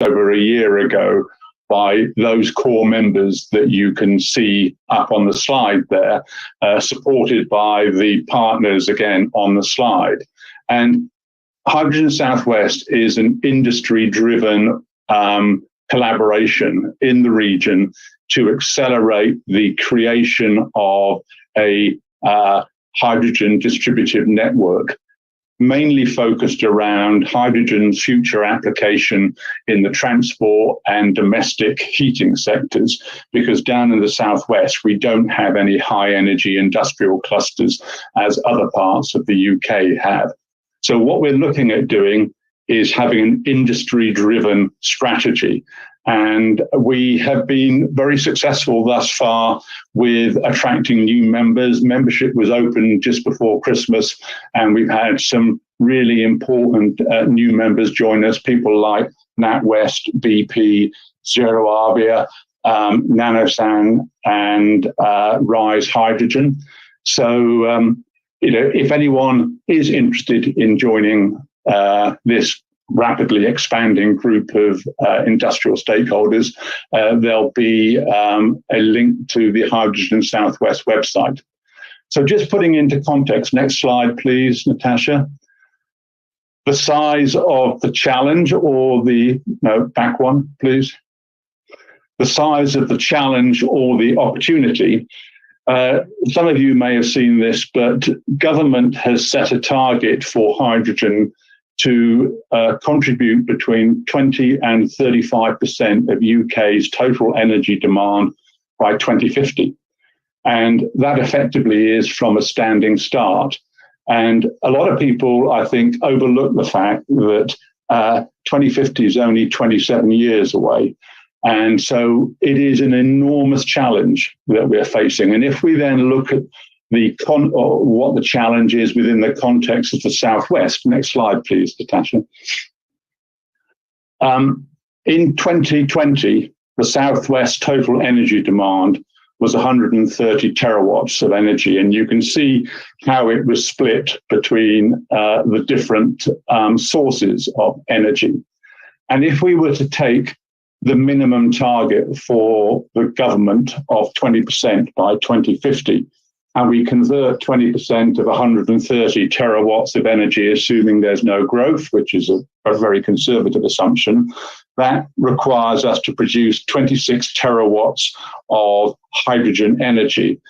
over a year ago by those core members that you can see up on the slide there, supported by the partners again on the slide. And Hydrogen Southwest is an industry-driven collaboration in the region to accelerate the creation of a hydrogen distributed network, mainly focused around hydrogen's future application in the transport and domestic heating sectors, because down in the southwest, we don't have any high energy industrial clusters as other parts of the UK have. So what we're looking at doing is having an industry-driven strategy. And we have been very successful thus far with attracting new members. Membership was open just before Christmas, and we've had some really important new members join us, people like NatWest, BP, ZeroAvia, NanoSan, and Rise Hydrogen. So, if anyone is interested in joining this rapidly expanding group of industrial stakeholders, there'll be a link to the Hydrogen Southwest website. So just putting into context, next slide, please, Natasha. The size of the challenge, or back one, please. The size of the challenge or the opportunity. Some of you may have seen this, but government has set a target for hydrogen to contribute between 20 and 35% of UK's total energy demand by 2050. And that effectively is from a standing start. And a lot of people, I think, overlook the fact that 2050 is only 27 years away. And so it is an enormous challenge that we're facing. And if we then look at what the challenge is within the context of the Southwest. Next slide, please, Natasha. In 2020, the Southwest total energy demand was 130 terawatts of energy, and you can see how it was split between the different sources of energy. And if we were to take the minimum target for the government of 20% by 2050, and we convert 20% of 130 terawatts of energy, assuming there's no growth, which is a very conservative assumption, that requires us to produce 26 terawatts of hydrogen energy.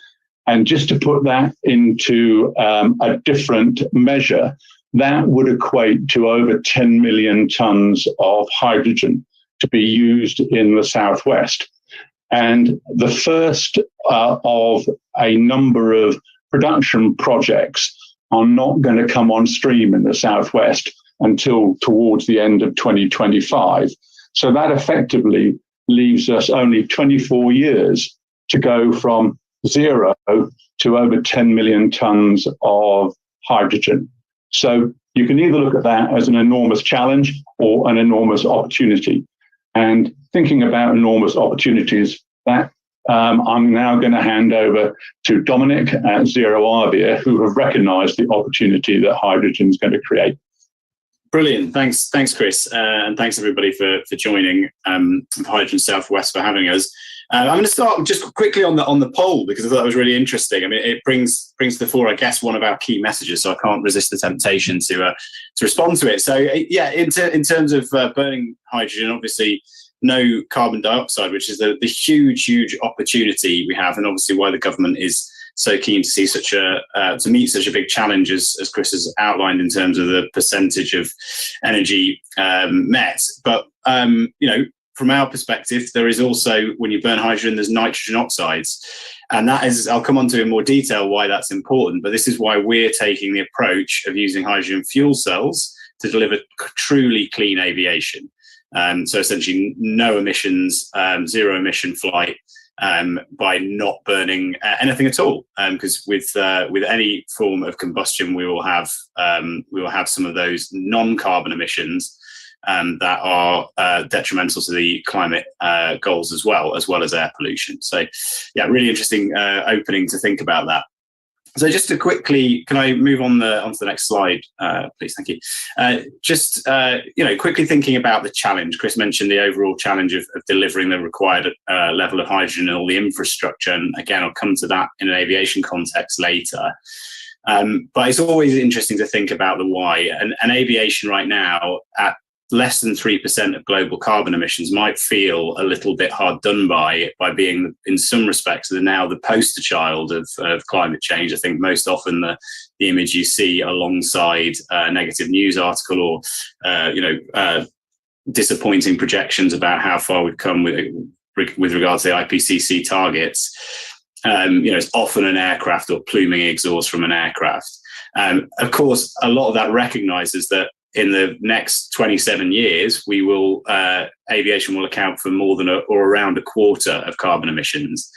And just to put that into a different measure, that would equate to over 10 million tons of hydrogen to be used in the Southwest. And the first of a number of production projects are not going to come on stream in the Southwest until towards the end of 2025. So that effectively leaves us only 24 years to go from zero to over 10 million tons of hydrogen. So you can either look at that as an enormous challenge or an enormous opportunity. And thinking about enormous opportunities, that I'm now going to hand over to Dominic at ZeroAvia, who have recognised the opportunity that hydrogen is going to create. Brilliant. Thanks, Chris. And thanks, everybody, for joining Hydrogen Southwest, for having us. I'm going to start just quickly on the poll, because I thought that was really interesting. I mean, it brings to the fore, I guess, one of our key messages, so I can't resist the temptation to respond to it. So, yeah, in terms of burning hydrogen, obviously, no carbon dioxide, which is the huge opportunity we have, and obviously why the government is so keen to see to meet such a big challenge as Chris has outlined in terms of the percentage of energy met. But from our perspective, there is also, when you burn hydrogen, there's nitrogen oxides, and that is, I'll come on to in more detail why that's important. But this is why we're taking the approach of using hydrogen fuel cells to deliver truly clean aviation. So essentially no emissions, zero emission flight by not burning anything at all. Because with any form of combustion, we will have some of those non-carbon emissions that are detrimental to the climate goals as well as air pollution. So yeah, really interesting opening to think about that. So just to quickly, can I move on onto the next slide, please? Thank you. Quickly thinking about the challenge. Chris mentioned the overall challenge of delivering the required level of hydrogen and all the infrastructure. And again, I'll come to that in an aviation context later. But it's always interesting to think about the why. And aviation right now, at less than 3% of global carbon emissions, might feel a little bit hard done by being, in some respects, they're now the poster child of climate change. I think most often the image you see alongside a negative news article or disappointing projections about how far we've come with regards to the IPCC targets. It's often an aircraft or pluming exhaust from an aircraft. Of course, a lot of that recognises that in the next 27 years, aviation will account for more than or around a quarter of carbon emissions.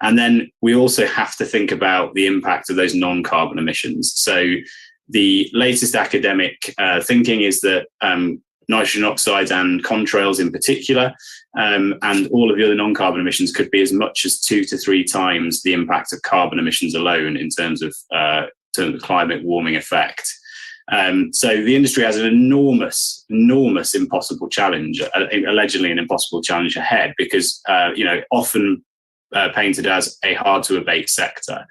And then we also have to think about the impact of those non-carbon emissions. So the latest academic thinking is that nitrogen oxides and contrails in particular, and all of the other non-carbon emissions could be as much as 2 to 3 times the impact of carbon emissions alone in terms of climate warming effect. So the industry has an enormous impossible challenge, allegedly an impossible challenge ahead, because often painted as a hard to abate sector.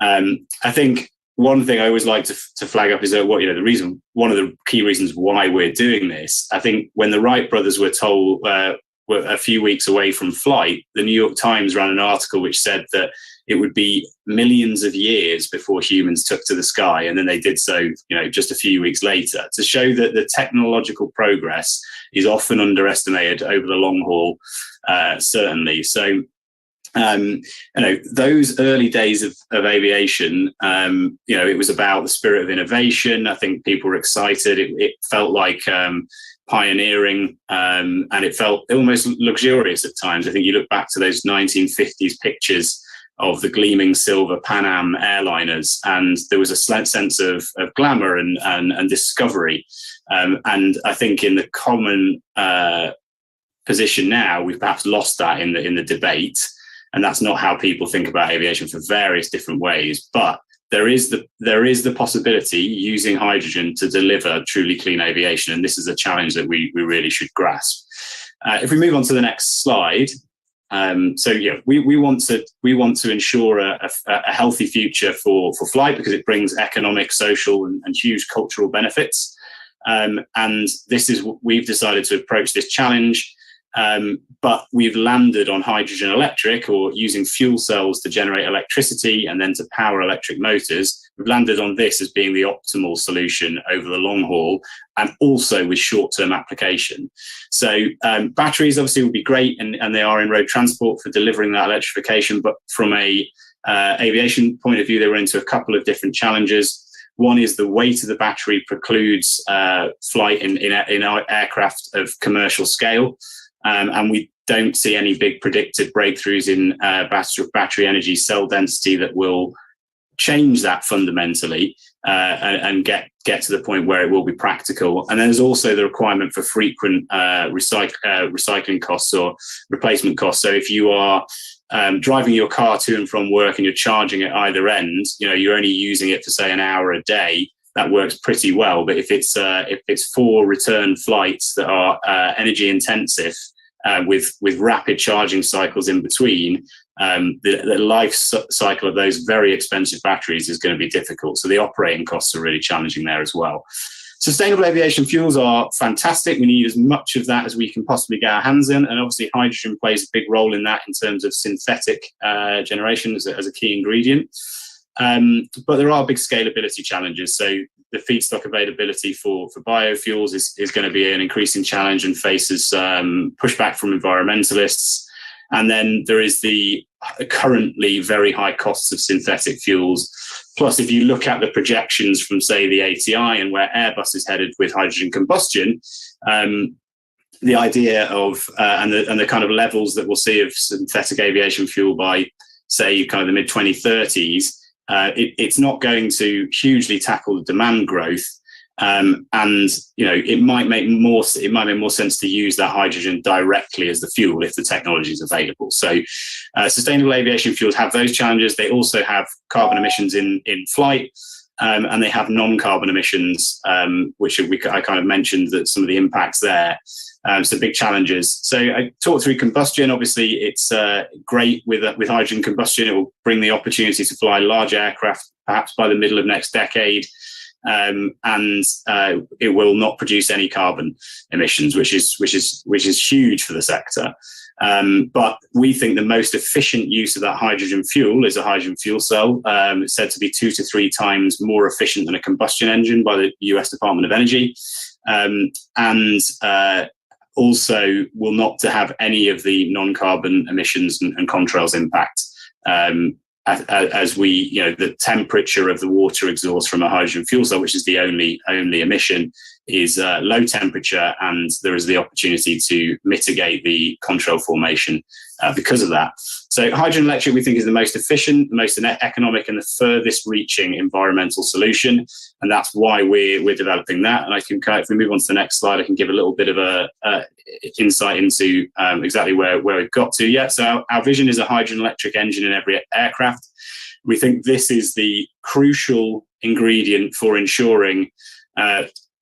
I think one thing I always like to flag up is that one of the key reasons why we're doing this. I think when the Wright brothers were told were a few weeks away from flight, the New York Times ran an article which said that it would be millions of years before humans took to the sky, and then they did so, just a few weeks later, to show that the technological progress is often underestimated over the long haul, certainly. So, those early days of aviation, it was about the spirit of innovation. I think people were excited. It felt like pioneering, and it felt almost luxurious at times. I think you look back to those 1950s pictures of the gleaming silver Pan Am airliners, and there was a sense of glamour and discovery. And I think in the common position now, we've perhaps lost that in the debate, and that's not how people think about aviation for various different ways. But there is the possibility using hydrogen to deliver truly clean aviation, and this is a challenge that we really should grasp. If we move on to the next slide. We want to ensure a healthy future for flight, because it brings economic, social, and huge cultural benefits. And this is what we've decided to approach this challenge. But we've landed on hydrogen electric, or using fuel cells to generate electricity and then to power electric motors. We've landed on this as being the optimal solution over the long haul, and also with short-term application. So batteries obviously would be great, and they are in road transport for delivering that electrification. But from a aviation point of view, they run into a couple of different challenges. One is the weight of the battery precludes flight in our aircraft of commercial scale. And we don't see any big predicted breakthroughs in battery energy cell density that will change that fundamentally and get to the point where it will be practical. And then there's also the requirement for frequent recycling costs or replacement costs. So if you are driving your car to and from work and you're charging at either end, you're only using it for, say, an hour a day, that works pretty well. But if it's 4 return flights that are energy intensive, with rapid charging cycles in between, the life cycle of those very expensive batteries is going to be difficult. So the operating costs are really challenging there as well. Sustainable aviation fuels are fantastic. We need as much of that as we can possibly get our hands in. And obviously hydrogen plays a big role in that in terms of synthetic generation as a key ingredient. But there are big scalability challenges. So the feedstock availability for biofuels is going to be an increasing challenge and faces pushback from environmentalists. And then there is the currently very high costs of synthetic fuels. Plus, if you look at the projections from, say, the ATI and where Airbus is headed with hydrogen combustion, the idea of and the kind of levels that we'll see of synthetic aviation fuel by, say, kind of the mid-2030s, it's not going to hugely tackle the demand growth. And it might make more sense to use that hydrogen directly as the fuel if the technology is available. So sustainable aviation fuels have those challenges. They also have carbon emissions in flight, and they have non-carbon emissions, which I kind of mentioned that some of the impacts there. So big challenges. So I talked through combustion. Obviously, it's great with hydrogen combustion. It will bring the opportunity to fly large aircraft, perhaps by the middle of next decade. And it will not produce any carbon emissions, which is huge for the sector. But we think the most efficient use of that hydrogen fuel is a hydrogen fuel cell. It's said to be 2 to 3 times more efficient than a combustion engine by the US Department of Energy, and also will not to have any of the non-carbon emissions and contrails impact. As the temperature of the water exhaust from a hydrogen fuel cell, which is the only emission, is low temperature, and there is the opportunity to mitigate the contrail formation because of that. So hydrogen electric, we think, is the most efficient, the most economic, and the furthest reaching environmental solution, and that's why we're developing that. And I can, if we move on to the next slide, I can give a little bit of a insight into exactly where we've got to. Yeah, so our vision is a hydrogen electric engine in every aircraft. We think this is the crucial ingredient for ensuring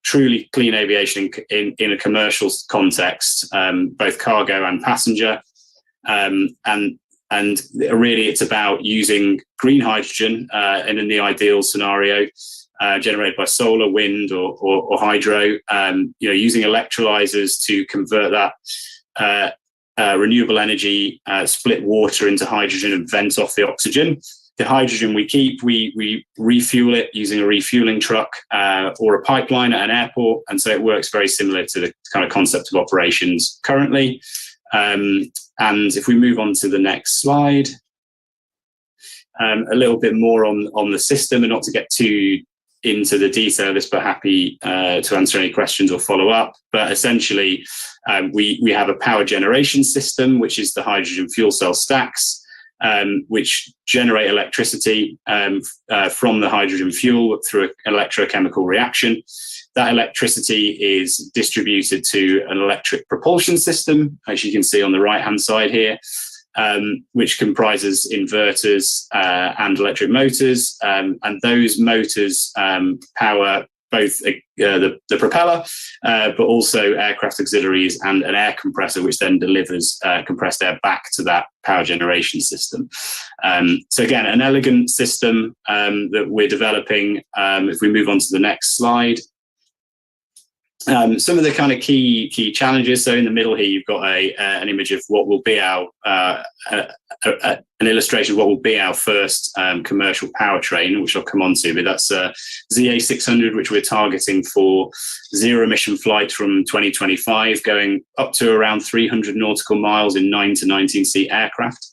truly clean aviation in a commercial context, both cargo and passenger. And really, it's about using green hydrogen, and in the ideal scenario, generated by solar, wind, or hydro. Using electrolyzers to convert that renewable energy, split water into hydrogen, and vent off the oxygen. The hydrogen we keep, we refuel it using a refueling truck or a pipeline at an airport, and so it works very similar to the kind of concept of operations currently. And if we move on to the next slide, a little bit more on the system, and not to get too into the detail of this, but happy to answer any questions or follow up. But essentially, we have a power generation system, which is the hydrogen fuel cell stacks, which generate electricity from the hydrogen fuel through an electrochemical reaction. That electricity is distributed to an electric propulsion system, as you can see on the right-hand side here, which comprises inverters and electric motors. And those motors power both the propeller, but also aircraft auxiliaries and an air compressor, which then delivers compressed air back to that power generation system. So again, an elegant system that we're developing. If we move on to the next slide. Some of the kind of key challenges. So in the middle here, you've got an image of what will be our an illustration of what will be our first commercial powertrain, which I'll come on to. But that's ZA600, which we're targeting for zero emission flight from 2025, going up to around 300 nautical miles in 9 to 19 seat aircraft.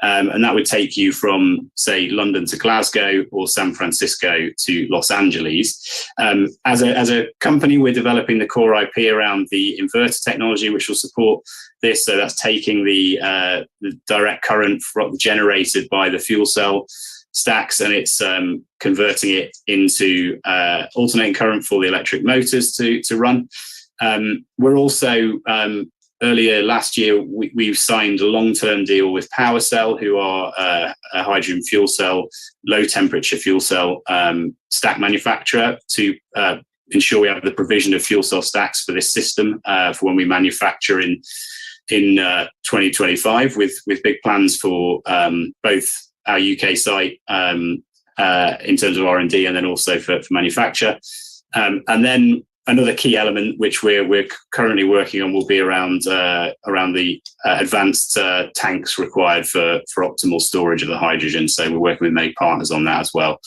And that would take you from, say, London to Glasgow or San Francisco to Los Angeles. As a company, we're developing the core IP around the inverter technology, which will support this. So that's taking the direct current generated by the fuel cell stacks, and it's converting it into alternating current for the electric motors to run. We're also earlier last year, we've signed a long-term deal with PowerCell, who are a hydrogen fuel cell, low-temperature fuel cell stack manufacturer, to ensure we have the provision of fuel cell stacks for this system for when we manufacture in 2025, with big plans for both our UK site in terms of R&D, and then also for manufacture. And then another key element which we're currently working on will be around the advanced tanks required for optimal storage of the hydrogen. So we're working with many partners on that as well.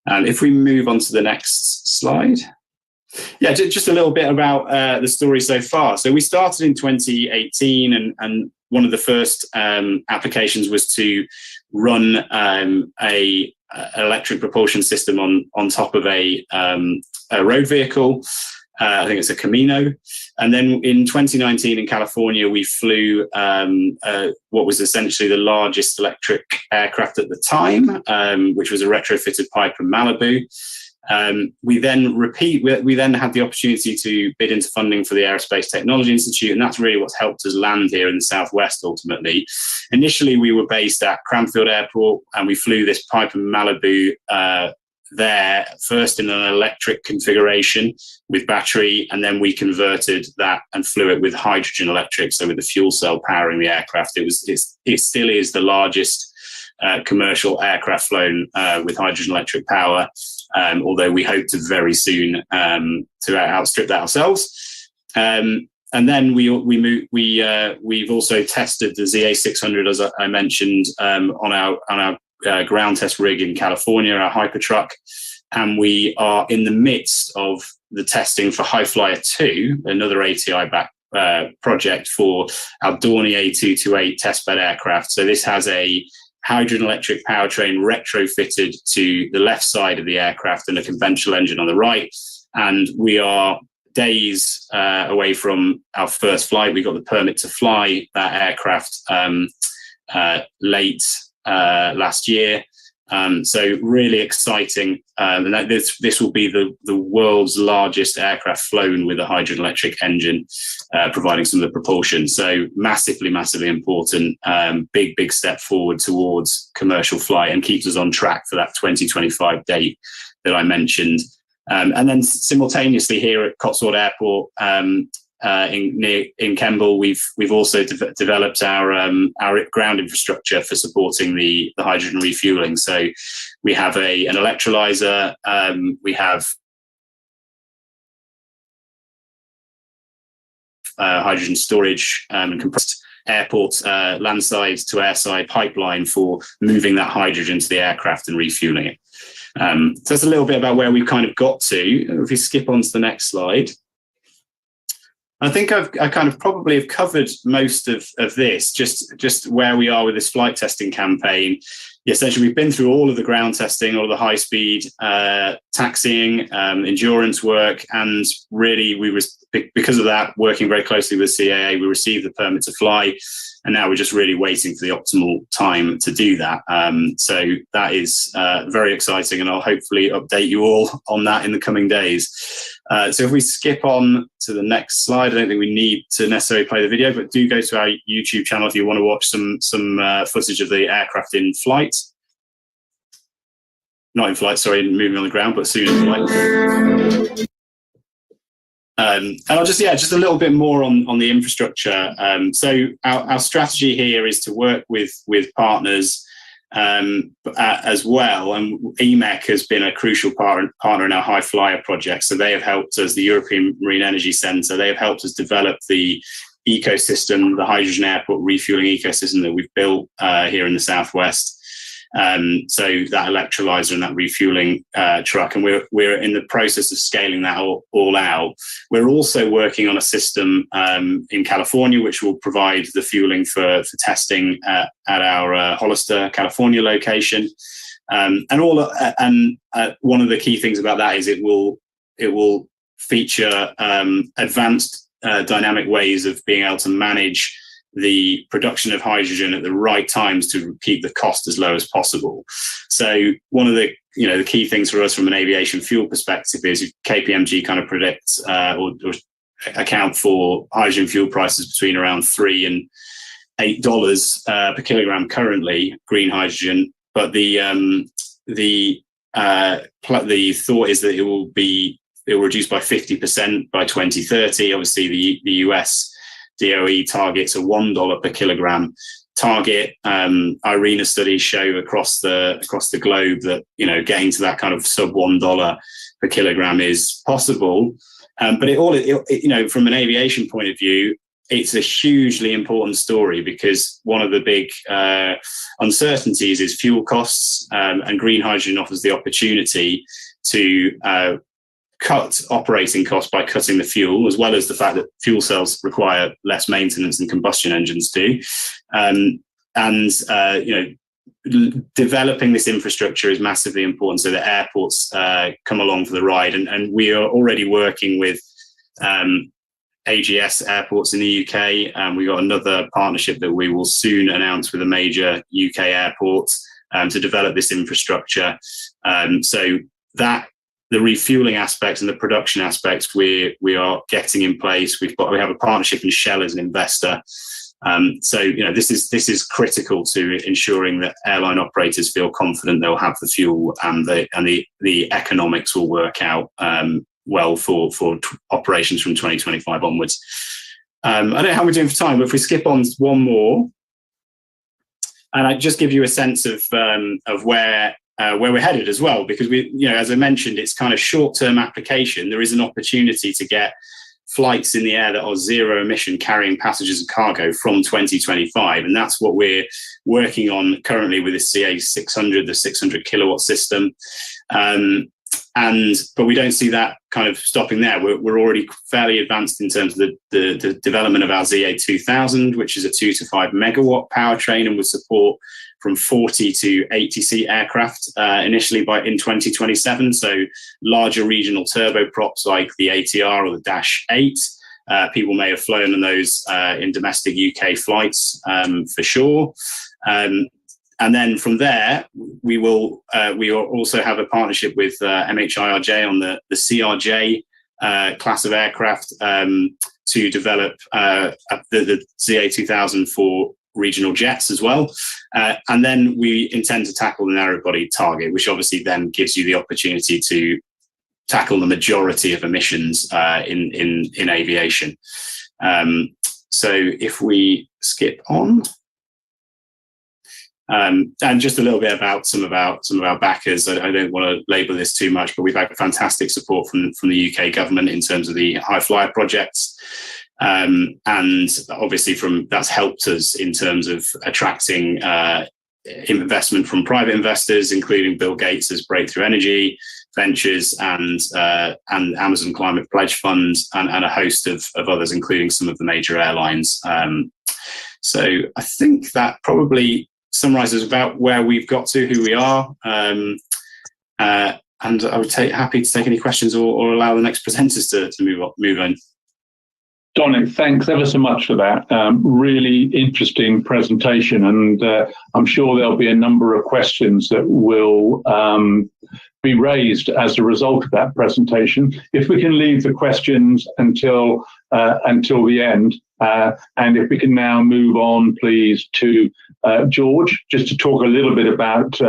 If we move on to the next slide. Yeah, just a little bit about the story so far. So we started in 2018, and one of the first applications was to run a electric propulsion system on top of a road vehicle. I think it's a Camino. And then in 2019 in California, we flew what was essentially the largest electric aircraft at the time, which was a retrofitted Piper Malibu. We then had the opportunity to bid into funding for the Aerospace Technology Institute, and that's really what's helped us land here in the Southwest ultimately. Initially, we were based at Cranfield Airport, and we flew this Piper Malibu there, first in an electric configuration with battery, and then we converted that and flew it with hydrogen electric, so with the fuel cell powering the aircraft. It still is the largest commercial aircraft flown with hydrogen electric power, although we hope to very soon to outstrip that ourselves. And then we've also tested the ZA600, as I mentioned, on our ground test rig in California, our Hypertruck, and we are in the midst of the testing for Highflyer 2, another ATI-backed project for our Dorney A228 testbed aircraft. So this has a hydrogen electric powertrain retrofitted to the left side of the aircraft and a conventional engine on the right. And we are days away from our first flight. We got the permit to fly that aircraft late last year. So really exciting. This will be the world's largest aircraft flown with a hydrogen electric engine, providing some of the propulsion. So massively important, big step forward towards commercial flight, and keeps us on track for that 2025 date that I mentioned. And then simultaneously here at Cotswold Airport, in Kemble, we've also developed our ground infrastructure for supporting the hydrogen refueling. So we have an electrolyzer, we have hydrogen storage and compressed airport landside to airside pipeline for moving that hydrogen to the aircraft and refueling it. So that's a little bit about where we've kind of got to. If we skip on to the next slide. I think I kind of probably have covered most of this, just where we are with this flight testing campaign. Essentially, we've been through all of the ground testing, all of the high-speed taxiing, endurance work, and really because of that, working very closely with CAA, we received the permit to fly, and now we're just really waiting for the optimal time to do that. So that is very exciting, and I'll hopefully update you all on that in the coming days. So if we skip on to the next slide, I don't think we need to necessarily play the video, but do go to our YouTube channel if you want to watch some footage of the aircraft in flight. Not in flight, sorry, moving on the ground, but soon in flight. And I'll just a little bit more on the infrastructure. So our strategy here is to work with partners as well, and EMEC has been a crucial partner in our High Flyer project. So they have helped us, the European Marine Energy Centre, they have helped us develop the ecosystem, the hydrogen airport refueling ecosystem that we've built here in the Southwest. So that electrolyzer and that refueling truck, and we're in the process of scaling that all out. We're also working on a system in California, which will provide the fueling for testing at our Hollister, California location. And one of the key things about that is it will feature advanced dynamic ways of being able to manage the production of hydrogen at the right times to keep the cost as low as possible. So one of the key things for us from an aviation fuel perspective is KPMG kind of predicts or account for hydrogen fuel prices between around $3 and $8 per kilogram currently, green hydrogen. But the thought is that it will reduce by 50% by 2030. Obviously, the US DOE targets a $1 per kilogram target. IRENA studies show across the globe that getting to that kind of sub $1 per kilogram is possible. But from an aviation point of view, it's a hugely important story because one of the big uncertainties is fuel costs, and green hydrogen offers the opportunity to cut operating costs by cutting the fuel, as well as the fact that fuel cells require less maintenance than combustion engines do. Developing this infrastructure is massively important so that airports come along for the ride. And we are already working with AGS airports in the UK. We got another partnership that we will soon announce with a major UK airport to develop this infrastructure. So that the refueling aspects and the production aspects we are getting in place. We have a partnership in Shell as an investor. So this is critical to ensuring that airline operators feel confident they'll have the fuel and the economics will work out well for operations from 2025 onwards. I don't know how we're doing for time, but if we skip on one more, and I just give you a sense of where we're headed as well, because as I mentioned, it's kind of short-term application. There is an opportunity to get flights in the air that are zero emission, carrying passengers and cargo from 2025, and that's what we're working on currently with the CA600, the 600 kilowatt system. But we don't see that kind of stopping there. We're already fairly advanced in terms of the development of our ZA2000, which is a 2 to 5 megawatt powertrain and will support from 40 to 80 seat aircraft initially in 2027. So larger regional turboprops like the ATR or the Dash 8. People may have flown on those in domestic UK flights for sure. And then from there, we will also have a partnership with MHIRJ on the CRJ class of aircraft to develop the ZA2000 for regional jets as well. And then we intend to tackle the narrow body target, which obviously then gives you the opportunity to tackle the majority of emissions in aviation. So if we skip on. And just a little bit about some of our backers. I don't want to label this too much, but we've had fantastic support from the UK government in terms of the high flyer projects, and obviously that's helped us in terms of attracting investment from private investors, including Bill Gates's Breakthrough Energy Ventures and Amazon Climate Pledge Fund, and a host of others, including some of the major airlines. So I think that probably summarizes about where we've got to, who we are, and I would happy to take any questions or allow the next presenters to move on. Dominic, thanks ever so much for that. Really interesting presentation, and I'm sure there'll be a number of questions that will be raised as a result of that presentation. If we can leave the questions until the end, and if we can now move on, please, to George, just to talk a little bit about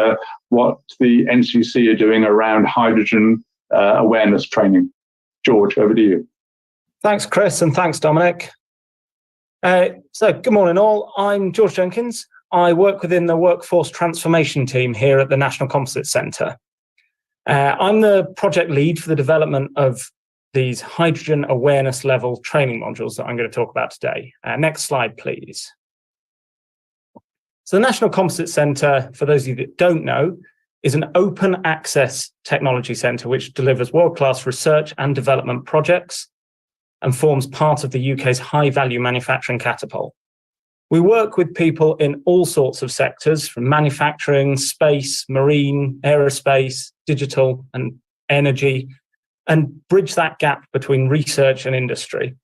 what the NCC are doing around hydrogen awareness training. George, over to you. Thanks, Chris, and thanks, Dominic. So good morning, all. I'm George Jenkins. I work within the workforce transformation team here at the National Composites Centre. I'm the project lead for the development of these hydrogen awareness level training modules that I'm going to talk about today. Next slide, please. So the National Composites Centre, for those of you that don't know, is an open access technology centre which delivers world-class research and development projects and forms part of the UK's high-value manufacturing catapult. We work with people in all sorts of sectors, from manufacturing, space, marine, aerospace, digital, and energy, and bridge that gap between research and industry.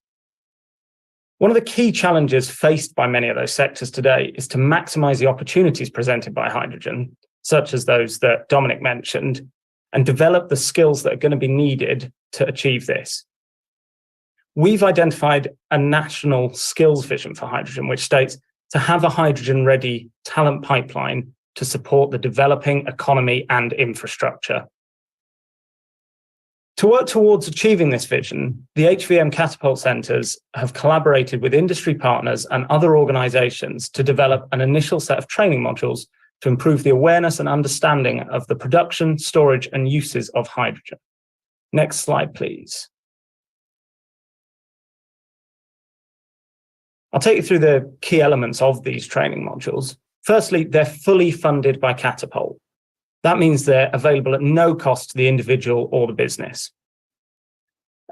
One of the key challenges faced by many of those sectors today is to maximize the opportunities presented by hydrogen, such as those that Dominic mentioned, and develop the skills that are going to be needed to achieve this. We've identified a national skills vision for hydrogen, which states to have a hydrogen-ready talent pipeline to support the developing economy and infrastructure. To work towards achieving this vision, the HVM Catapult Centres have collaborated with industry partners and other organisations to develop an initial set of training modules to improve the awareness and understanding of the production, storage, and uses of hydrogen. Next slide, please. I'll take you through the key elements of these training modules. Firstly, they're fully funded by Catapult. That means they're available at no cost to the individual or the business.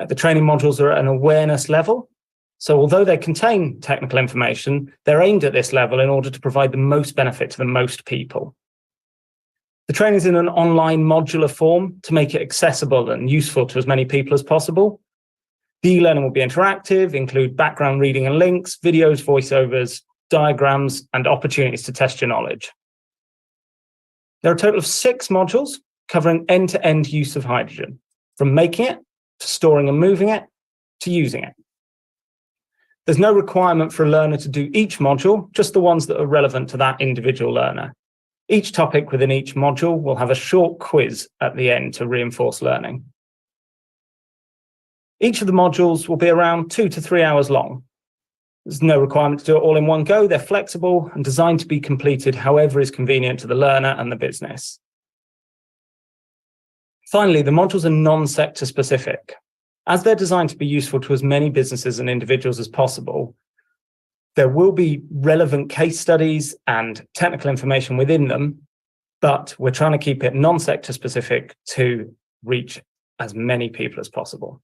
The training modules are at an awareness level. So although they contain technical information, they're aimed at this level in order to provide the most benefit to the most people. The training is in an online modular form to make it accessible and useful to as many people as possible. The e-learning will be interactive, include background reading and links, videos, voiceovers, diagrams, and opportunities to test your knowledge. There are a total of 6 modules covering end-to-end use of hydrogen. from making it, to storing and moving it, to using it. There's no requirement for a learner to do each module, just the ones that are relevant to that individual learner. Each topic within each module will have a short quiz at the end to reinforce learning. Each of the modules will be around 2 to 3 hours long. There's no requirement to do it all in one go. They're flexible and designed to be completed however is convenient to the learner and the business. Finally, the modules are non-sector specific. As they're designed to be useful to as many businesses and individuals as possible, there will be relevant case studies and technical information within them, but we're trying to keep it non-sector specific to reach as many people as possible.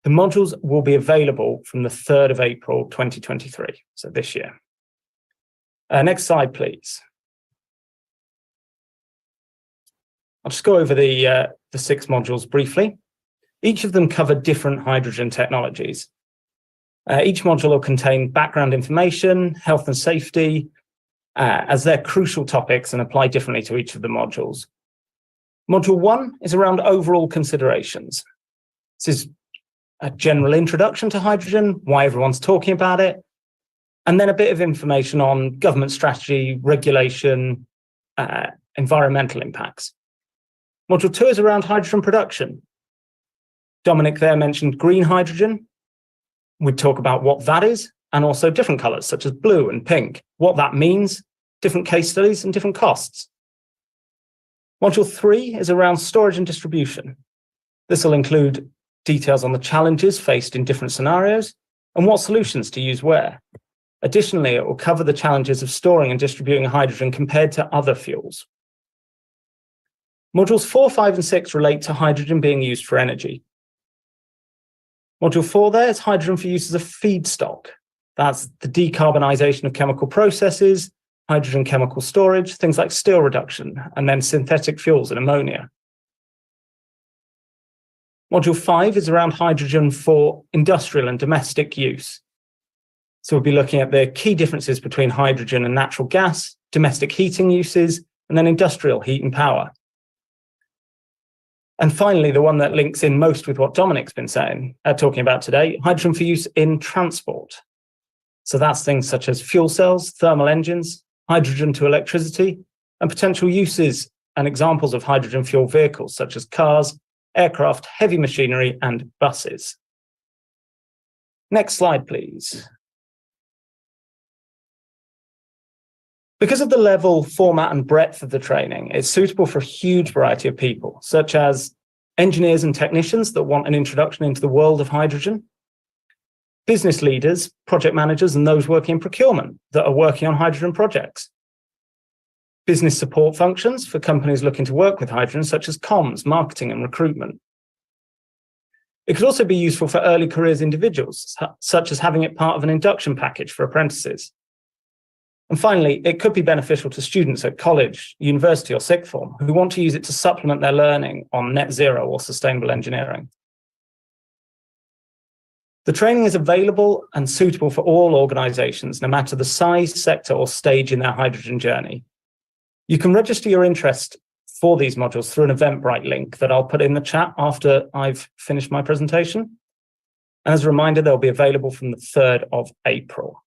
The modules will be available from the 3rd of April, 2023, so this year. Next slide, please. I'll just go over the 6 modules briefly. Each of them cover different hydrogen technologies. Each module will contain background information, health and safety, as they're crucial topics and apply differently to each of the modules. Module 1 is around overall considerations. This is a general introduction to hydrogen, why everyone's talking about it, and then a bit of information on government strategy, regulation, environmental impacts. Module 2 is around hydrogen production. Dominic there mentioned green hydrogen. We'd talk about what that is, and also different colors such as blue and pink, what that means, different case studies and different costs. Module 3 is around storage and distribution. This will include details on the challenges faced in different scenarios and what solutions to use where. Additionally, it will cover the challenges of storing and distributing hydrogen compared to other fuels. Modules 4, 5, and 6 relate to hydrogen being used for energy. Module 4 there is hydrogen for use as a feedstock. That's the decarbonisation of chemical processes, hydrogen chemical storage, things like steel reduction, and then synthetic fuels and ammonia. Module 5 is around hydrogen for industrial and domestic use. So we'll be looking at the key differences between hydrogen and natural gas, domestic heating uses, and then industrial heat and power. And finally, the one that links in most with what Dominic's been talking about today, hydrogen for use in transport. So that's things such as fuel cells, thermal engines, hydrogen to electricity, and potential uses and examples of hydrogen fuel vehicles such as cars, aircraft, heavy machinery, and buses. Next slide, please. Because of the level, format, and breadth of the training, it's suitable for a huge variety of people, such as engineers and technicians that want an introduction into the world of hydrogen, business leaders, project managers, and those working in procurement that are working on hydrogen projects, business support functions for companies looking to work with hydrogen, such as comms, marketing, and recruitment. It could also be useful for early careers individuals, such as having it part of an induction package for apprentices. And finally, it could be beneficial to students at college, university, or sixth form who want to use it to supplement their learning on net zero or sustainable engineering. The training is available and suitable for all organizations, no matter the size, sector, or stage in their hydrogen journey. You can register your interest for these modules through an Eventbrite link that I'll put in the chat after I've finished my presentation. And as a reminder, they'll be available from the 3rd of April.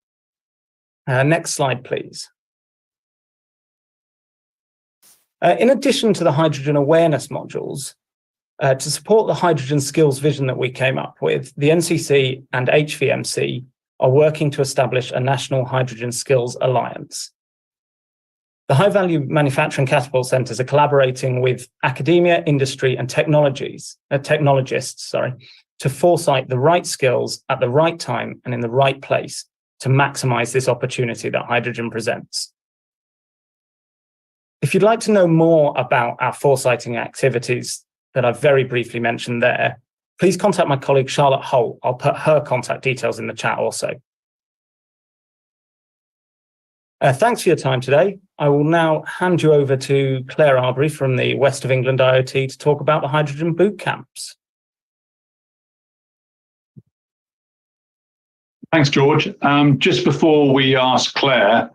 Next slide, please. In addition to the hydrogen awareness modules, to support the hydrogen skills vision that we came up with, the NCC and HVMC are working to establish a National Hydrogen Skills Alliance. The High Value Manufacturing Catapult Centres are collaborating with academia, industry, and technologists to foresight the right skills at the right time and in the right place to maximize this opportunity that hydrogen presents. If you'd like to know more about our foresighting activities that I've very briefly mentioned there, please contact my colleague Charlotte Holt. I'll put her contact details in the chat also. Thanks for your time today. I will now hand you over to Claire Arbery from the West of England IoT to talk about the hydrogen boot camps. Thanks, George. Just before we ask Claire,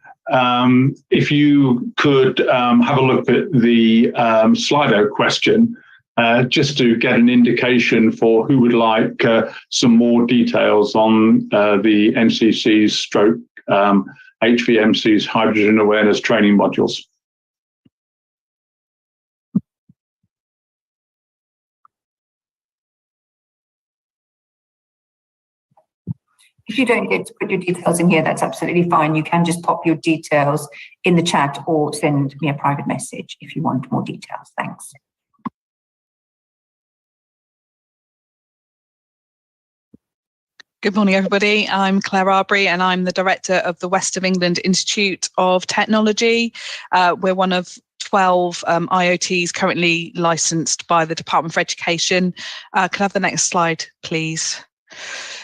if you could have a look at the Slido question, just to get an indication for who would like some more details on the NCC's stroke HVMC's hydrogen awareness training modules. If you don't get to put your details in here, that's absolutely fine. You can just pop your details in the chat or send me a private message if you want more details. Thanks. Good morning, everybody. I'm Claire Arbery, and I'm the Director of the West of England Institute of Technology. We're one of 12 IoTs currently licensed by the Department for Education. Can I have the next slide, please?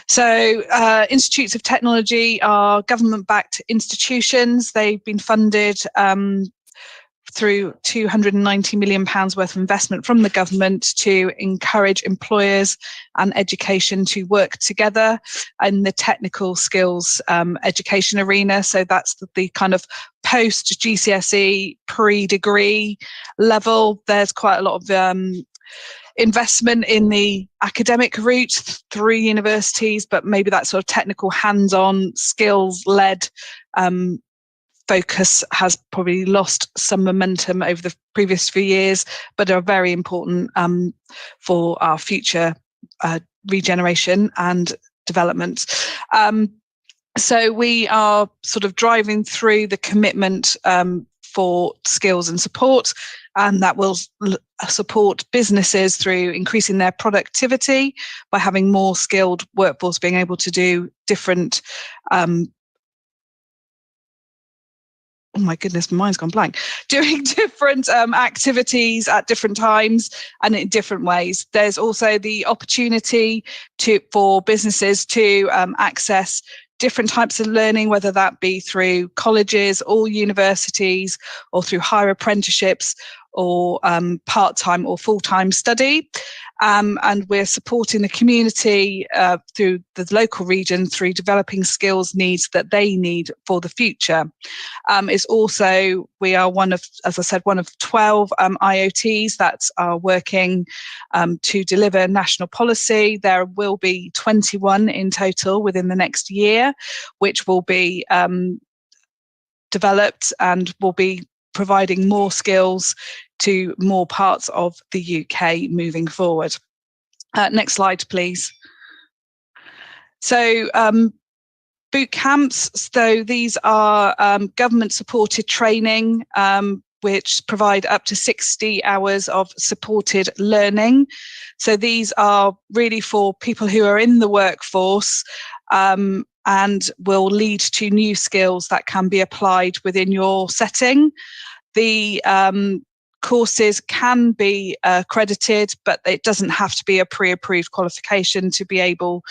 So institutes of technology are government-backed institutions. They've been funded through £290 million worth of investment from the government to encourage employers and education to work together in the technical skills education arena. So that's the kind of post-GCSE, pre-degree level. There's quite a lot of investment in the academic route through universities, but maybe that sort of technical hands-on skills-led focus has probably lost some momentum over the previous few years, but are very important for our future regeneration and development. So we are sort of driving through the commitment for skills and support, and that will support businesses through increasing their productivity by having more skilled workforce being able to do different oh my goodness, my mind's gone blank, doing different activities at different times and in different ways. There's also the opportunity for businesses to access different types of learning, whether that be through colleges or universities or through higher apprenticeships or part-time or full-time study. And we're supporting the community through the local region through developing skills needs that they need for the future. It's also, we are one of, as I said, one of 12 IoTs that are working to deliver national policy. There will be 21 in total within the next year, which will be developed and will be providing more skills to more parts of the UK moving forward. Next slide, please. So boot camps, so these are government-supported training which provide up to 60 hours of supported learning. So these are really for people who are in the workforce and will lead to new skills that can be applied within your setting. The courses can be accredited, but it doesn't have to be a pre-approved qualification to be able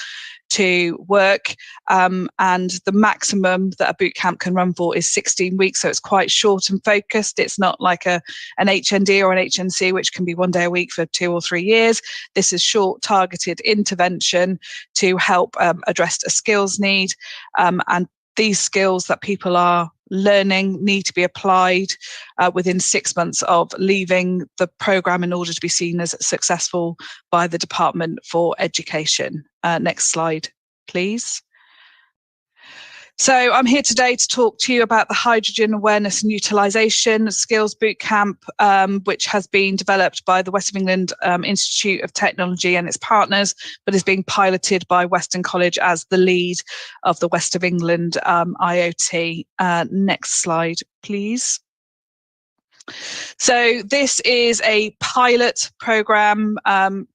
to work. And the maximum that a boot camp can run for is 16 weeks. So it's quite short and focused. It's not like an HND or an HNC, which can be 1 day a week for 2 or 3 years. This is short targeted intervention to help address a skills need. And these skills that people are learning need to be applied within 6 months of leaving the programme in order to be seen as successful by the Department for Education. Next slide, please. So I'm here today to talk to you about the Hydrogen Awareness and Utilisation Skills Bootcamp, which has been developed by the West of England Institute of Technology and its partners, but is being piloted by Western College as the lead of the West of England IoT. Next slide, please. So this is a pilot programme,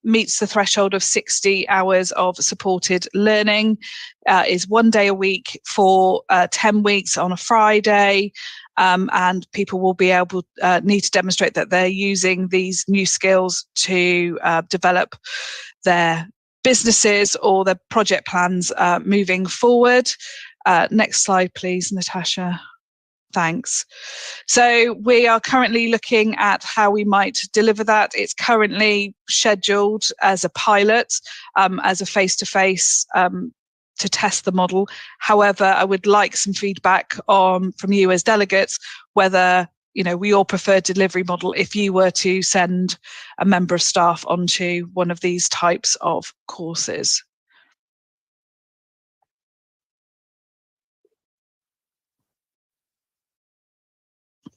meets the threshold of 60 hours of supported learning, is 1 day a week for 10 weeks on a Friday, and people will be able need to demonstrate that they're using these new skills to develop their businesses or their project plans moving forward. Next slide, please, Natasha. Thanks. So we are currently looking at how we might deliver that. It's currently scheduled as a pilot, as a face-to-face to test the model. However, I would like some feedback from you as delegates, whether your preferred delivery model if you were to send a member of staff onto one of these types of courses.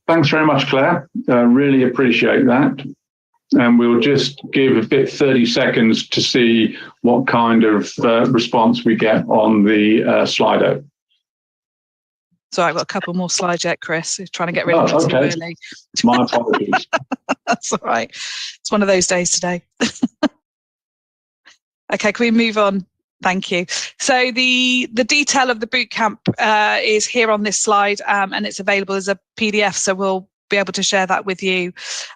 Thanks very much, Claire. Really appreciate that. And we'll just give a bit 30 seconds to see what kind of response we get on the Slido. So I've got a couple more slides yet, Chris. You're trying to get rid of them too early. My apologies. That's all right. It's one of those days today. Okay, can we move on? Thank you. So the detail of the bootcamp is here on this slide, and it's available as a PDF. So we'll be able to share that with you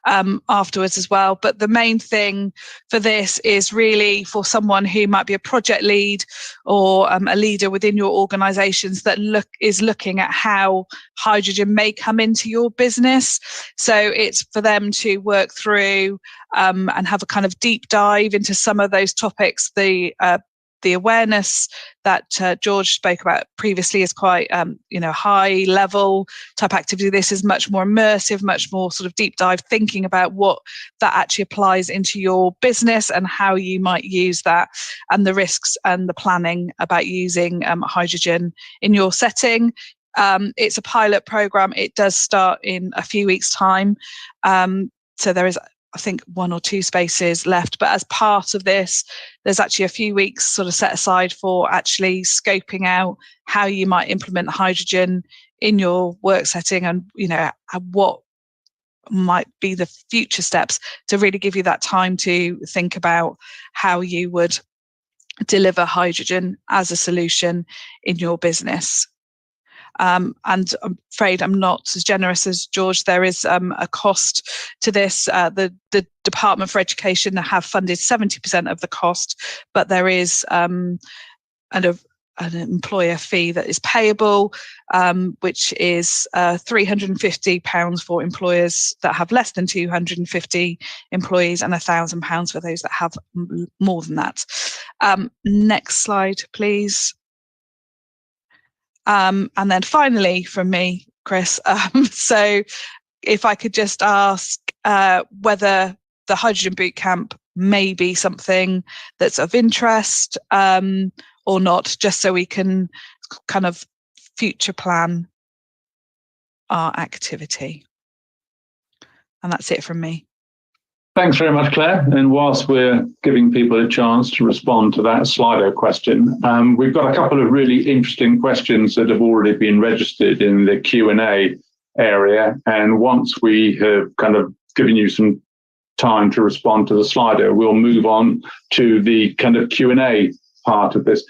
afterwards as well. But the main thing for this is really for someone who might be a project lead or a leader within your organizations that is looking at how hydrogen may come into your business. So it's for them to work through and have a kind of deep dive into some of those topics. The awareness that George spoke about previously is quite, high level type activity. This is much more immersive, much more sort of deep dive thinking about what that actually applies into your business and how you might use that, and the risks and the planning about using hydrogen in your setting. It's a pilot program. It does start in a few weeks' time. So there is, I think, 1 or 2 spaces left. But as part of this, there's actually a few weeks sort of set aside for actually scoping out how you might implement hydrogen in your work setting, and what might be the future steps to really give you that time to think about how you would deliver hydrogen as a solution in your business. And I'm afraid I'm not as generous as George. There is a cost to this. The Department for Education have funded 70% of the cost, but there is an employer fee that is payable, which is £350 for employers that have less than 250 employees, and £1,000 for those that have more than that. Next slide, please. And then finally from me, Chris, so if I could just ask whether the Hydrogen Bootcamp may be something that's of interest or not, just so we can kind of future plan our activity. And that's it from me. Thanks very much, Claire. And whilst we're giving people a chance to respond to that Slido question, we've got a couple of really interesting questions that have already been registered in the Q&A area. And once we have kind of given you some time to respond to the Slido, we'll move on to the kind of Q&A part of this.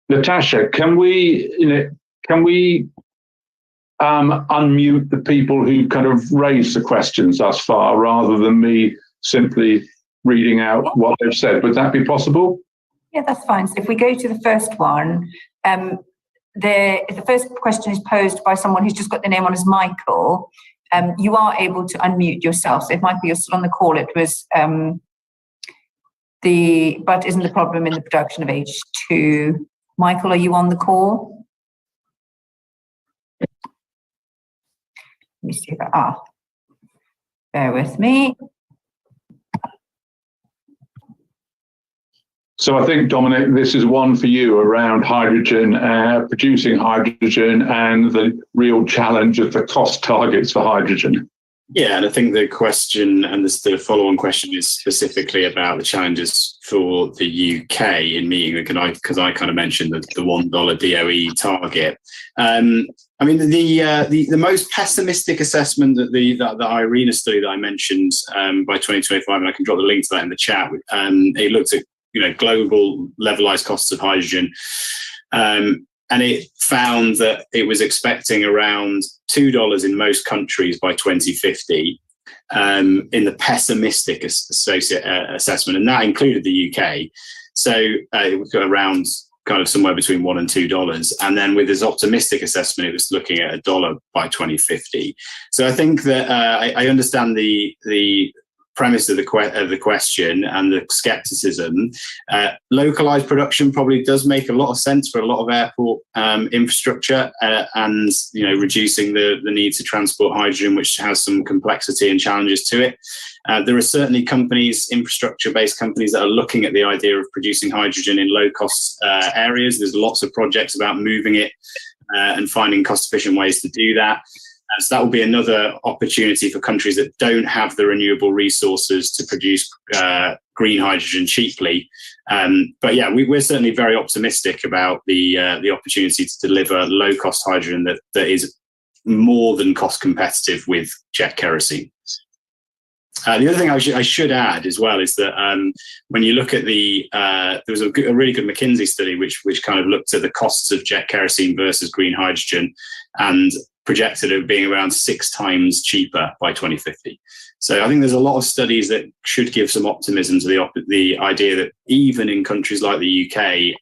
Natasha, can we unmute the people who kind of raised the questions thus far, rather than me simply reading out what they've said? Would that be possible? Yeah, that's fine. So if we go to the first one, the first question is posed by someone who's just got their name on as Michael. You are able to unmute yourself. So if Michael, you're still on the call, it was but isn't the problem in the production of H2? Michael, are you on the call? Let me see if bear with me. So I think, Dominic, this is one for you around hydrogen, producing hydrogen, and the real challenge of the cost targets for hydrogen. Yeah, and I think the question, and the follow-on question, is specifically about the challenges for the UK in meeting, because I kind of mentioned the $1 DOE target. I mean, the most pessimistic assessment that the IRENA study that I mentioned by 2025, and I can drop the link to that in the chat. It looked at global levelized costs of hydrogen, and it found that it was expecting around $2 in most countries by 2050 in the pessimistic assessment, and that included the UK. So it was around kind of somewhere between $1 and $2. And then with this optimistic assessment, it was looking at $1 by 2050. So I think that I understand the premise of the question and the skepticism, localized production probably does make a lot of sense for a lot of airport infrastructure, and reducing the need to transport hydrogen, which has some complexity and challenges to it. There are certainly companies, infrastructure-based companies, that are looking at the idea of producing hydrogen in low-cost areas. There's lots of projects about moving it and finding cost-efficient ways to do that. So that will be another opportunity for countries that don't have the renewable resources to produce green hydrogen cheaply. But yeah, we're certainly very optimistic about the opportunity to deliver low-cost hydrogen that is more than cost competitive with jet kerosene. The other thing I should add as well is that when you look at there was a really good McKinsey study which kind of looked at the costs of jet kerosene versus green hydrogen, and projected it being around 6 times cheaper by 2050. So I think there's a lot of studies that should give some optimism to the idea that even in countries like the UK,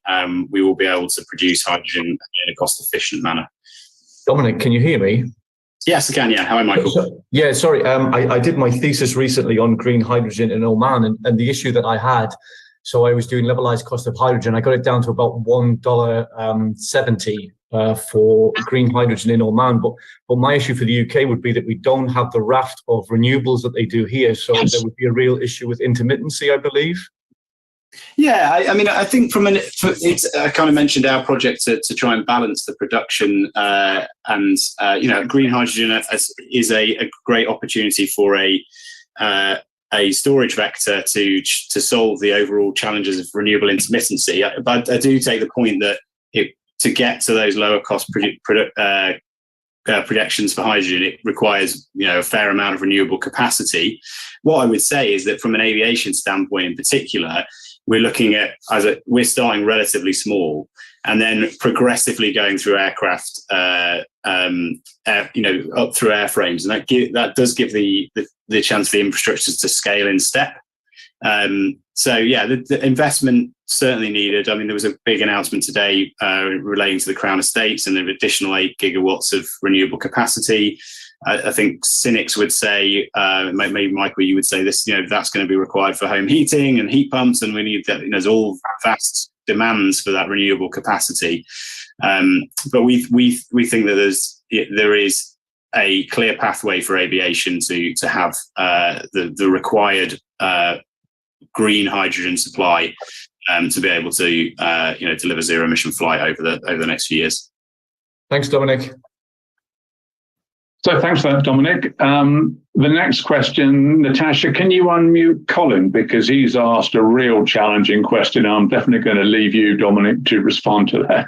we will be able to produce hydrogen in a cost-efficient manner. Dominic, can you hear me? Yes, I can, yeah. Hi, Michael. Yeah, sorry. I did my thesis recently on green hydrogen in Oman, and the issue that I had, so I was doing levelized cost of hydrogen. I got it down to about $1.70 for green hydrogen in Oman. But my issue for the UK would be that we don't have the raft of renewables that they do here. So there would be a real issue with intermittency, I believe. Yeah, I mean, I think I kind of mentioned our project to try and balance the production, and green hydrogen is a great opportunity for a storage vector to solve the overall challenges of renewable intermittency. But I do take the point that to get to those lower cost projections for hydrogen, it requires a fair amount of renewable capacity. What I would say is that from an aviation standpoint in particular, we're looking at we're starting relatively small and then progressively going through aircraft, up through airframes, and that does give the chance for the infrastructures to scale in step. So yeah, the investment certainly needed. I mean, there was a big announcement today relating to the Crown Estates and an additional 8 gigawatts of renewable capacity. I think cynics would say, maybe Michael, you would say this, that's going to be required for home heating and heat pumps, and we need that. There's all vast demands for that renewable capacity. But we think that there is a clear pathway for aviation to have the required green hydrogen supply to be able to deliver zero emission flight over the next few years. Thanks, Dominic. So thanks for that, Dominic. The next question, Natasha, can you unmute Colin, because he's asked a real challenging question. I'm definitely going to leave you, Dominic, to respond to that.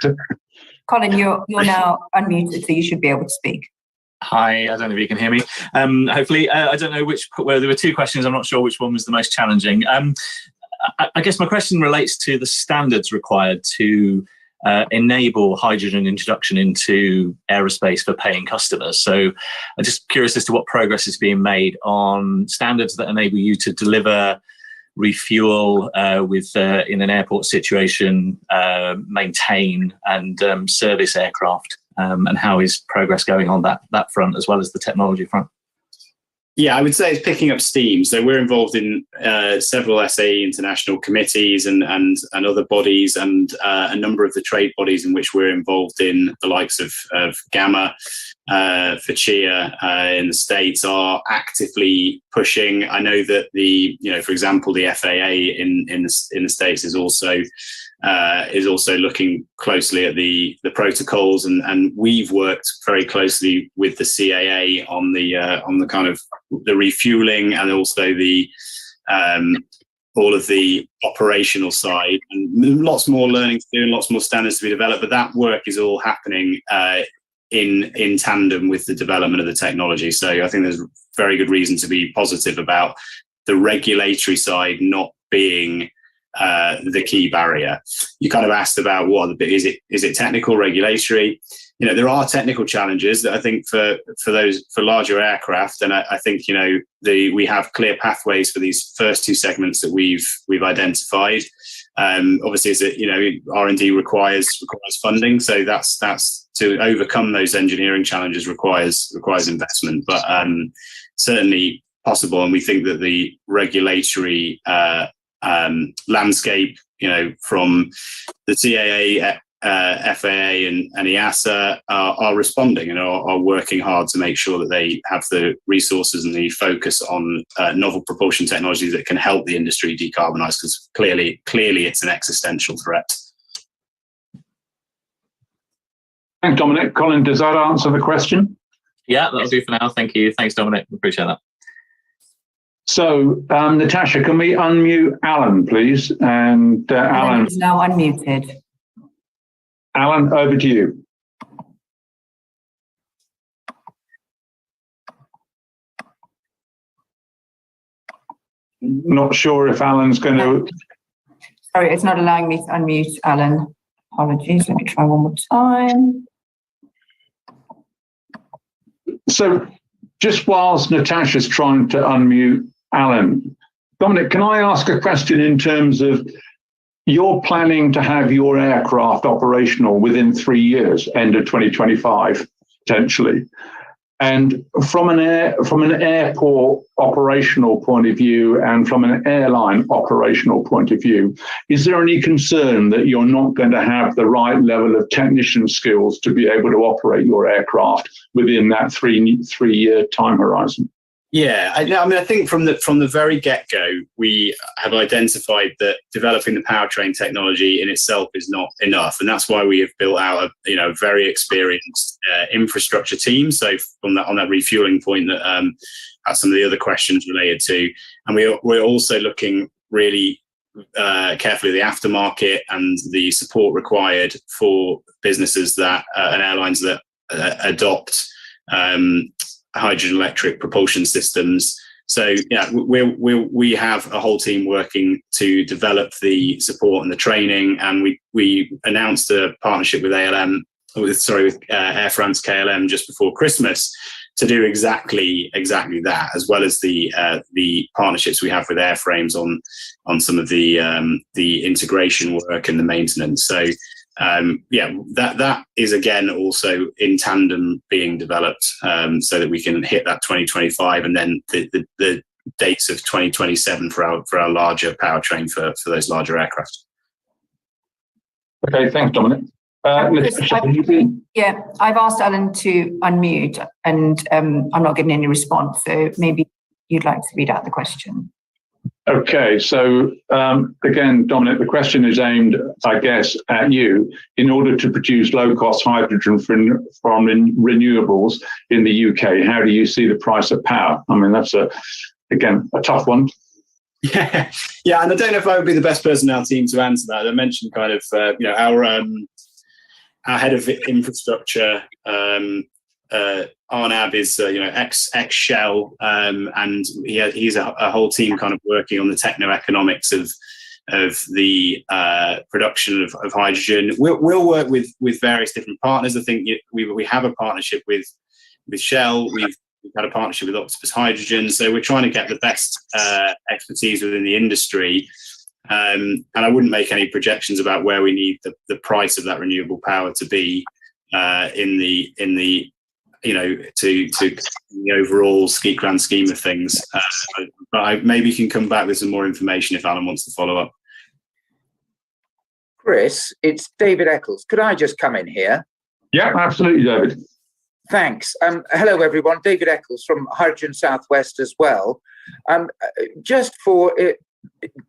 Colin, you're now unmuted, so you should be able to speak. Hi, I don't know if you can hear me. Hopefully, I don't know well, there were 2 questions. I'm not sure which one was the most challenging. I guess my question relates to the standards required to enable hydrogen introduction into aerospace for paying customers. So I'm just curious as to what progress is being made on standards that enable you to deliver, refuel in an airport situation, maintain and service aircraft. And how is progress going on that front as well as the technology front? Yeah, I would say it's picking up steam. So we're involved in several SAE international committees and other bodies, and a number of the trade bodies in which we're involved in, the likes of Gamma, FACHIA in the States, are actively pushing. I know that for example, the FAA in the States is also looking closely at the protocols, and we've worked very closely with the CAA on the kind of the refueling and also the all of the operational side, and lots more learning to do and lots more standards to be developed. But that work is all happening in tandem with the development of the technology. So I think there's very good reason to be positive about the regulatory side not being the key barrier. You kind of asked about is it technical, regulatory? There are technical challenges that I think for larger aircraft, and I think we have clear pathways for these first 2 segments that we've identified. Obviously, R&D requires funding, so that's to overcome those engineering challenges requires investment. But certainly possible. And we think that the regulatory landscape, from the CAA, FAA and EASA are responding and are working hard to make sure that they have the resources and the focus on novel propulsion technologies that can help the industry decarbonise, because clearly it's an existential threat. Thanks, Dominic. Colin, does that answer the question? Yeah, that'll do for now. Thank you. Thanks, Dominic. Appreciate that. So, Natasha, can we unmute Alan, please? And Alan is now unmuted. Alan, over to you. Not sure if Alan's going to... Sorry, it's not allowing me to unmute Alan. Apologies, let me try one more time. So, just whilst Natasha's trying to unmute Alan, Dominic, can I ask a question in terms of you're planning to have your aircraft operational within 3 years, end of 2025, potentially. And from an airport operational point of view and from an airline operational point of view, is there any concern that you're not going to have the right level of technician skills to be able to operate your aircraft within that three-year time horizon? Yeah, I think from the very get-go, we have identified that developing the powertrain technology in itself is not enough, and that's why we have built out a very experienced infrastructure team. So on that refueling point that some of the other questions related to, and we're also looking really carefully at the aftermarket and the support required for businesses that and airlines that adopt hydrogen electric propulsion systems. So yeah, we have a whole team working to develop the support and the training, and we announced a partnership with Air France KLM just before Christmas to do exactly that, as well as the partnerships we have with airframes on some of the integration work and the maintenance. So that is again also in tandem being developed, so that we can hit that 2025 and then the dates of 2027 for our larger powertrain for those larger aircraft. Okay, thanks, Dominic. Yeah, I've asked Alan to unmute, and I'm not getting any response. So maybe you'd like to read out the question. Okay, so again, Dominic, the question is aimed, I guess, at you. In order to produce low-cost hydrogen from renewables in the UK, how do you see the price of power? I mean, that's a tough one. Yeah, and I don't know if I would be the best person in our team to answer that. I mentioned kind of, our head of infrastructure, Arnab is ex Shell, and he's a whole team kind of working on the techno-economics of the production of hydrogen. We'll work with various different partners. I think we have a partnership with Shell. We've had a partnership with Octopus Hydrogen. So we're trying to get the best expertise within the industry. And I wouldn't make any projections about where we need the price of that renewable power to be in the to the overall grand scheme of things. But maybe you can come back with some more information if Alan wants to follow up. Chris, it's David Eccles. Could I just come in here? Yeah, absolutely, David. Thanks. Hello, everyone. David Eccles from Hydrogen Southwest as well. Just for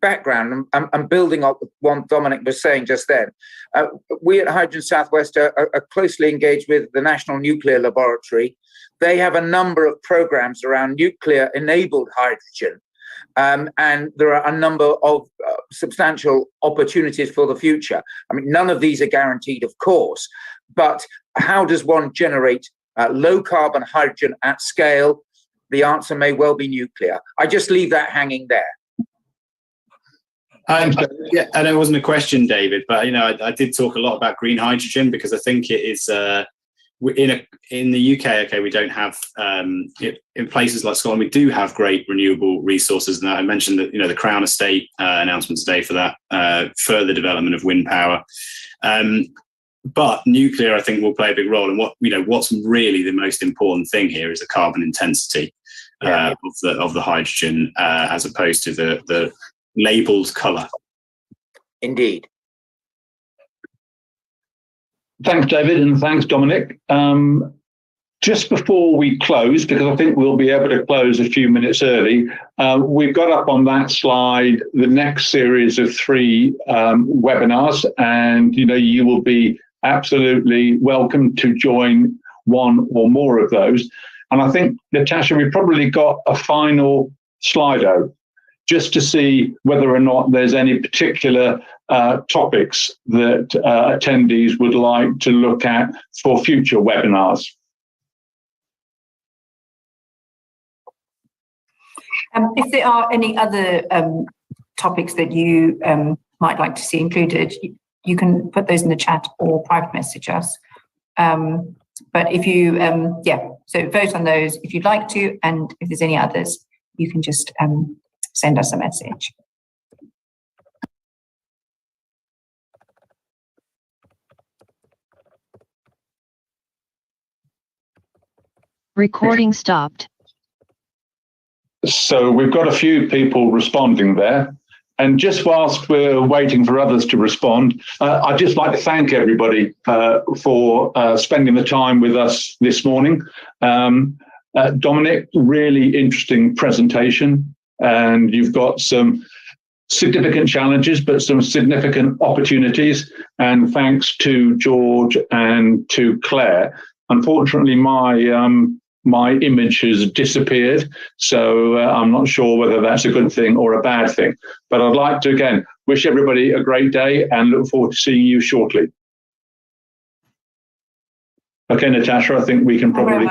background, I'm building up what Dominic was saying just then. We at Hydrogen Southwest are closely engaged with the National Nuclear Laboratory. They have a number of programs around nuclear-enabled hydrogen, and there are a number of substantial opportunities for the future. I mean, none of these are guaranteed, of course, but how does one generate low-carbon hydrogen at scale? The answer may well be nuclear. I just leave that hanging there. Yeah, and it wasn't a question, David, but I did talk a lot about green hydrogen because I think it is in the UK. Okay, we don't have in places like Scotland. We do have great renewable resources, and I mentioned that the Crown Estate announcement today for that further development of wind power. But nuclear, I think, will play a big role. And what's really the most important thing here is the carbon intensity. of the hydrogen as opposed to the labeled colour. Indeed. Thanks, David, and thanks, Dominic. Just before we close, because I think we'll be able to close a few minutes early, we've got up on that slide the next series of 3 webinars, and you will be absolutely welcome to join one or more of those. And I think, Natasha, we've probably got a final Slido just to see whether or not there's any particular topics that attendees would like to look at for future webinars. If there are any other topics that you might like to see included, you can put those in the chat or private message us. But if you, so vote on those if you'd like to, and if there's any others, you can just send us a message. Recording stopped. So we've got a few people responding there. And just whilst we're waiting for others to respond, I'd just like to thank everybody for spending the time with us this morning. Dominic, really interesting presentation, and you've got some significant challenges, but some significant opportunities. And thanks to George and to Claire. Unfortunately, my image has disappeared, so I'm not sure whether that's a good thing or a bad thing. But I'd like to, again, wish everybody a great day and look forward to seeing you shortly. Okay, Natasha, I think we can probably...